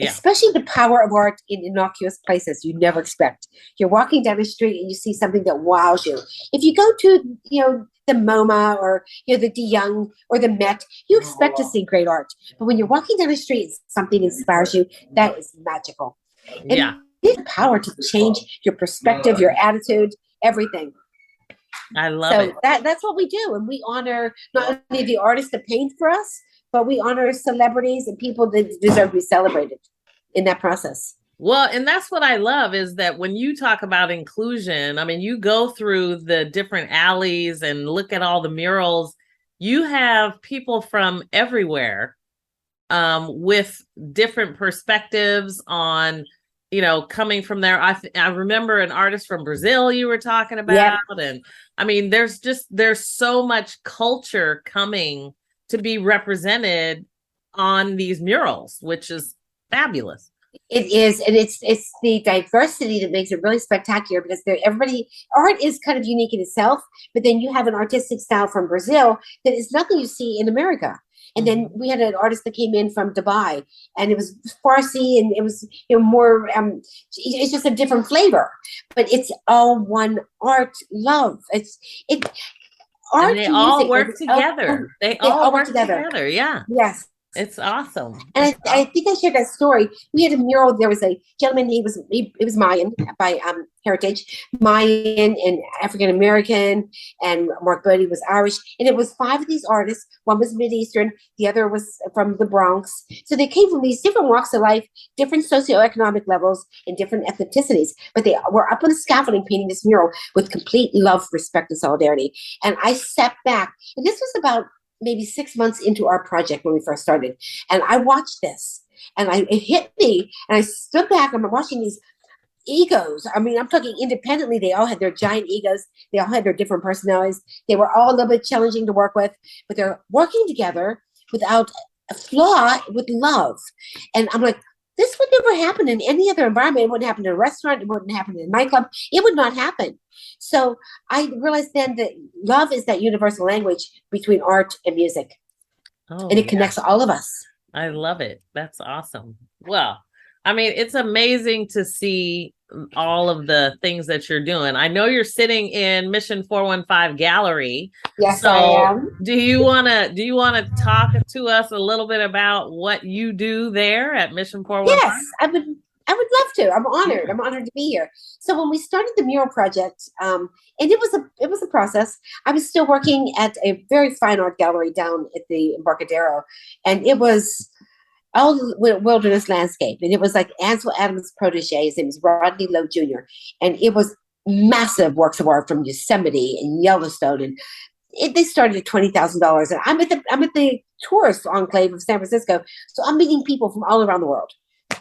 especially the power of art in innocuous places you never expect. You're walking down the street and you see something that wows you. If you go to, the MoMA or, the De Young or the Met, you expect to see great art. But when you're walking down the street, something inspires you. That is magical. And it has the power to change your perspective, your attitude, everything. I love it. That's what we do. And we honor not only the artists that paint for us, but we honor celebrities and people that deserve to be celebrated in that process. Well, and that's what I love is that when you talk about inclusion, I mean, you go through the different alleys and look at all the murals. You have people from everywhere with different perspectives on coming from there. I remember an artist from Brazil you were talking about. And I mean, there's so much culture coming to be represented on these murals, which is fabulous. It is. And it's the diversity that makes it really spectacular because art is kind of unique in itself, but then you have an artistic style from Brazil that is nothing you see in America. And then we had an artist that came in from Dubai, and it was Farsi, and it was more. It's just a different flavor, but it's all one art love. Art. And they all work together. They all work together. Yeah. Yes. It's awesome. And I think I shared that story. We had a mural. There was a gentleman. He was Mayan by heritage, Mayan and African American, and Mark Bodie was Irish. And it was 5 of these artists. One was Mideastern, the other was from the Bronx. So they came from these different walks of life, different socioeconomic levels, and different ethnicities. But they were up on the scaffolding painting this mural with complete love, respect, and solidarity. And I stepped back, and this was about maybe 6 months into our project when we first started. And I watched this and it hit me, and I stood back and I'm watching these egos. I mean, I'm talking independently. They all had their giant egos. They all had their different personalities. They were all a little bit challenging to work with, but they're working together without a flaw, with love. And I'm like, this would never happen in any other environment. It wouldn't happen in a restaurant. It wouldn't happen in a nightclub. It would not happen. So I realized then that love is that universal language between art and music. Oh, and it connects all of us. I love it. That's awesome. Well, I mean, it's amazing to see all of the things that you're doing. I know you're sitting in Mission 415 Gallery. Yes, so I am. Do you want to talk to us a little bit about what you do there at Mission 415? Yes, I would love to. I'm honored. I'm honored to be here. So when we started the mural project, and it was a process. I was still working at a very fine art gallery down at the Embarcadero, and it was all wilderness landscape. And it was like Ansel Adams' protege. His name was Rodney Lowe Jr. And it was massive works of art from Yosemite and Yellowstone. And they started at $20,000. And I'm at the tourist enclave of San Francisco. So I'm meeting people from all around the world.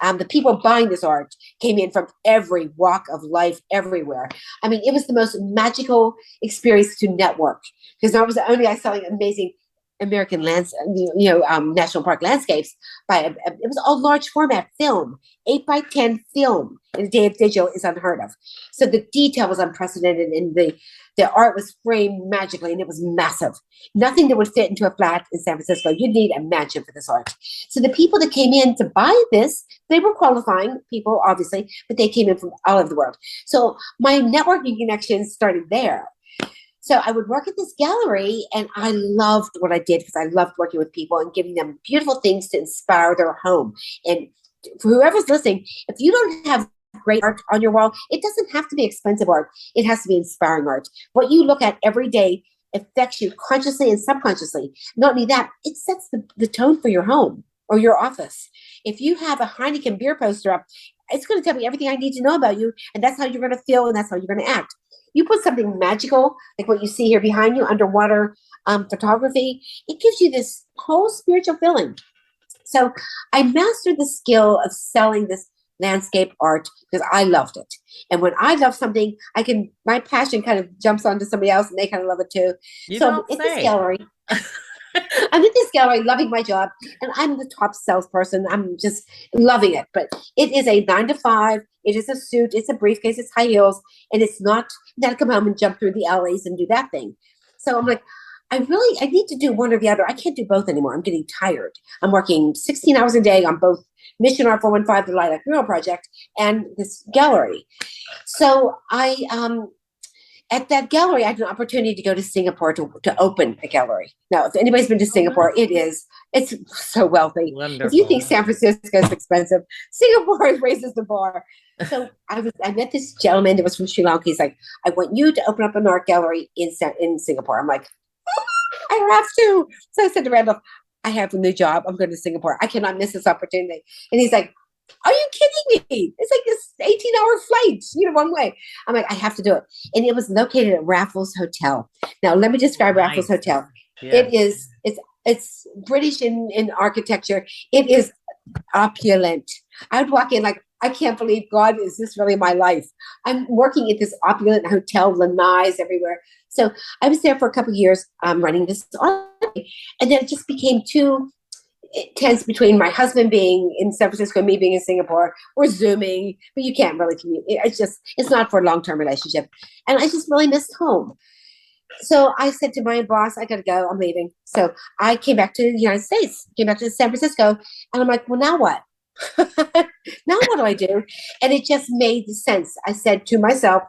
The people buying this art came in from every walk of life, everywhere. I mean, it was the most magical experience to network, because I was the only guy selling amazing American national park landscapes it was all large format film, 8x10 film in a day of digital is unheard of. So the detail was unprecedented, and the art was framed magically, and it was massive. Nothing that would fit into a flat in San Francisco. You'd need a mansion for this art. So the people that came in to buy this, they were qualifying people, obviously, but they came in from all over the world. So my networking connections started there. So I would work at this gallery, and I loved what I did because I loved working with people and giving them beautiful things to inspire their home. And for whoever's listening, if you don't have great art on your wall, it doesn't have to be expensive art. It has to be inspiring art. What you look at every day affects you consciously and subconsciously. Not only that, it sets the tone for your home or your office. If you have a Heineken beer poster up, it's going to tell me everything I need to know about you, and that's how you're going to feel, and that's how you're going to act. You put something magical, like what you see here behind you, underwater photography, it gives you this whole spiritual feeling. So I mastered the skill of selling this landscape art because I loved it. And when I love something, my passion kind of jumps onto somebody else, and they kind of love it too. So it's this gallery. I'm in this gallery loving my job, and I'm the top salesperson. I'm just loving it. But it is a 9 to 5. It is a suit. It's a briefcase. It's high heels. And it's not to come home and jump through the alleys and do that thing. So I'm like, I need to do one or the other. I can't do both anymore. I'm getting tired. I'm working 16 hours a day on both Mission Art 415, the Lilac Mural Project, and this gallery. So at that gallery, I had an opportunity to go to Singapore to open a gallery. Now, if anybody's been to Singapore, it's so wealthy. Wonderful. If you think San Francisco is expensive, Singapore raises the bar. So I met this gentleman that was from Sri Lanka. He's like, I want you to open up an art gallery in Singapore. I'm like, I have to. So I said to Randolph, I have a new job. I'm going to Singapore. I cannot miss this opportunity. And he's like, are you kidding me? It's like this 18-hour flight, one way. I'm like, I have to do it. And it was located at Raffles Hotel. Now, let me describe Raffles Hotel. Yeah. It's British in architecture. It is opulent. I would walk in like, I can't believe, God, is this really my life? I'm working at this opulent hotel, lanais everywhere. So I was there for a couple of years running this art. And then it just became too tense between my husband being in San Francisco and me being in Singapore. We're Zooming, but you can't really communicate. It's not for a long-term relationship. And I just really missed home. So I said to my boss, I got to go. I'm leaving. So I came back to the United States, came back to San Francisco. And I'm like, well, now what? Now what do I do? And it just made sense. I said to myself,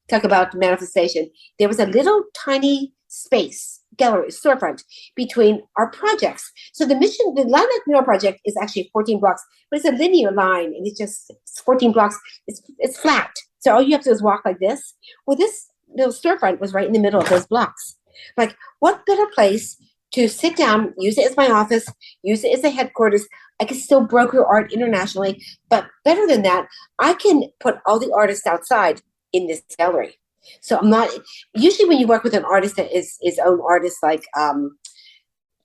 talk about manifestation. There was a little tiny space, gallery, storefront between our projects. So the Lilac Mural Project is actually 14 blocks, but it's a linear line, and it's 14 blocks. It's flat. So all you have to do is walk like this. Well, this little storefront was right in the middle of those blocks. Like, what better place to sit down, use it as my office, use it as a headquarters. I can still broker art internationally, but better than that, I can put all the artists outside in this gallery. So I'm not, usually when you work with an artist that is his own artist, like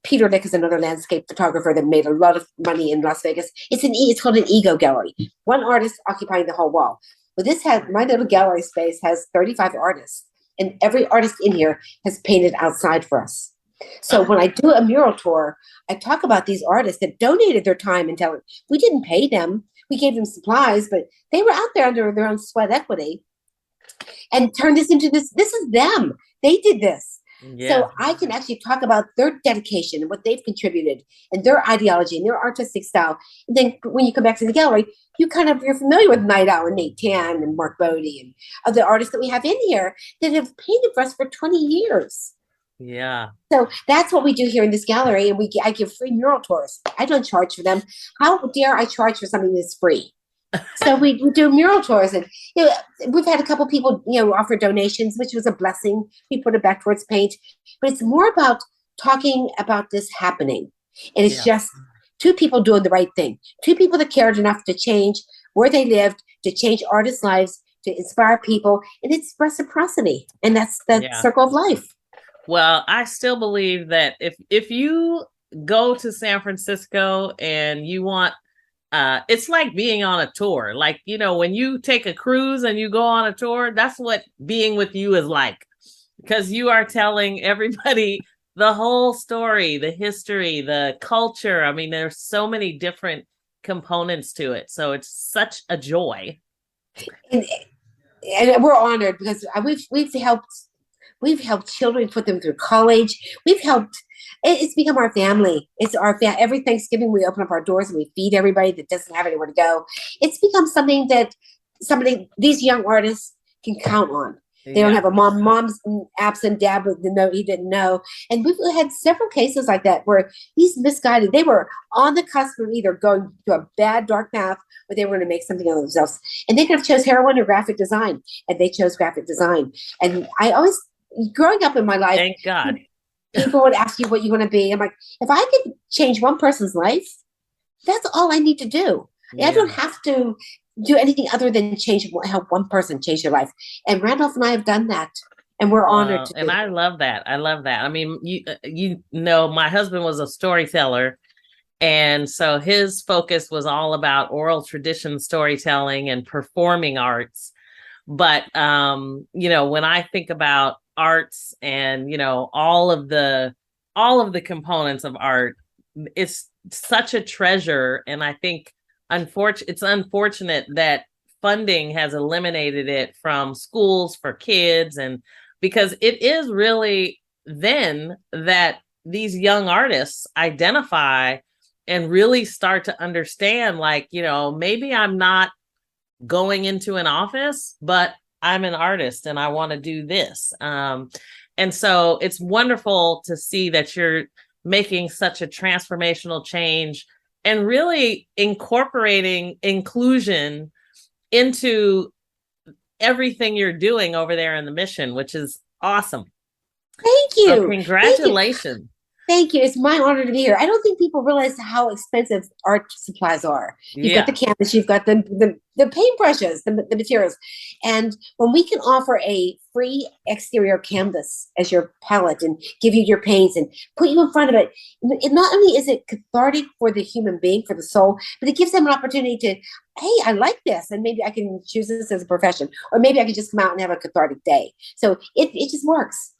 Peter Lick is another landscape photographer that made a lot of money in Las Vegas. It's called an ego gallery. One artist occupying the whole wall. Well, my little gallery space has 35 artists, and every artist in here has painted outside for us. So when I do a mural tour, I talk about these artists that donated their time and talent. We didn't pay them. We gave them supplies, but they were out there under their own sweat equity and turned this into this. This is them. They did this. Yeah. So I can actually talk about their dedication and what they've contributed and their ideology and their artistic style. And then when you come back to the gallery, you're familiar with Night Owl and Nate Tan and Mark Bodie and other artists that we have in here that have painted for us for 20 years. Yeah. So that's what we do here in this gallery. And I give free mural tours. I don't charge for them. How dare I charge for something that's free? So we do mural tours, and we've had a couple people offer donations, which was a blessing. We put it back towards paint, but it's more about talking about this happening, and it's just two people doing the right thing, two people that cared enough to change where they lived, to change artists' lives, to inspire people, and it's reciprocity, and that's the circle of life. Well, I still believe that if you go to San Francisco and you want it's like being on a tour. Like, when you take a cruise and you go on a tour, that's what being with you is like, because you are telling everybody the whole story, the history, the culture. I mean, there's so many different components to it. So it's such a joy. And we're honored because we've helped children, put them through college. It's become our family. It's our every Thanksgiving we open up our doors and we feed everybody that doesn't have anywhere to go. It's become something that these young artists can count on. They don't have a mom's absent, dad he didn't know. And we've had several cases like that where these misguided, they were on the cusp of either going to a bad dark path or they were going to make something of themselves. And they could have chose heroin or graphic design, and they chose graphic design. And I always, growing up in my life, thank God, people would ask you what you want to be. I'm like, if I could change one person's life, that's all I need to do. I don't have to do anything other than help one person change their life. And Randolph and I have done that, and we're honored to do. And I love that. I mean, my husband was a storyteller, and so his focus was all about oral tradition storytelling and performing arts. But when I think about arts and all of the components of art, it's such a treasure. And I think it's unfortunate that funding has eliminated it from schools for kids, and because it is really then that these young artists identify and really start to understand, like, maybe I'm not going into an office, but I'm an artist and I want to do this. And so it's wonderful to see that you're making such a transformational change and really incorporating inclusion into everything you're doing over there in the mission, which is awesome. Thank you. So congratulations. Thank you. It's my honor to be here. I don't think people realize how expensive art supplies are. You've got the canvas, you've got the paintbrushes, the materials. And when we can offer a free exterior canvas as your palette and give you your paints and put you in front of it, not only is it cathartic for the human being, for the soul, but it gives them an opportunity to, hey, I like this, and maybe I can choose this as a profession, or maybe I can just come out and have a cathartic day. So it just works.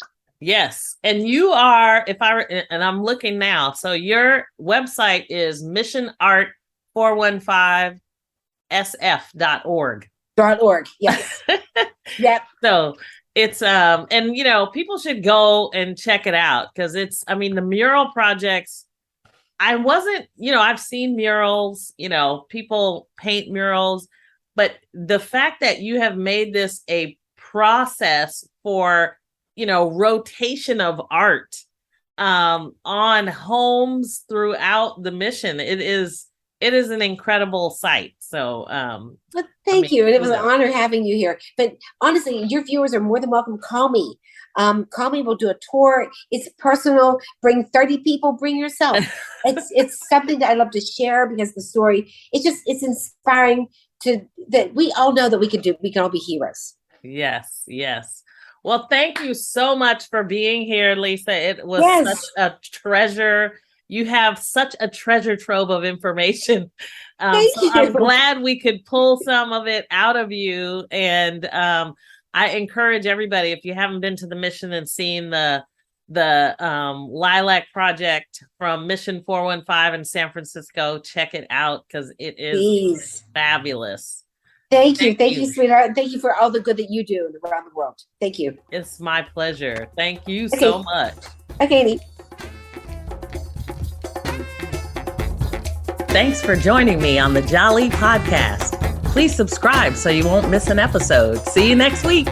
Yes. And you are, and I'm looking now, so your website is missionart415sf.org. .org, yes. Yep. So it's, and people should go and check it out, because the mural projects, I've seen murals, people paint murals, but the fact that you have made this a process for rotation of art on homes throughout the mission, it is an incredible sight. So well, thank you, and it was an honor having you here. But honestly, your viewers are more than welcome. Call me. We'll do a tour. It's personal. Bring 30 people. Bring yourself. It's something that I love to share, because the story, it's inspiring that we all know that we can all be heroes. Yes. Well, thank you so much for being here, Lisa. It was such a treasure. you have such a treasure trove of information. Thank So you. I'm glad we could pull some of it out of you. And I encourage everybody, if you haven't been to the mission and seen the Lilac Project from Mission 415 in San Francisco, check it out because it is Please. fabulous. Thank you, sweetheart. Thank you for all the good that you do around the world. Thank you. It's my pleasure. Thank you so much. Okay, Annie. Thanks for joining me on the Jali podcast. Please subscribe so you won't miss an episode. See you next week.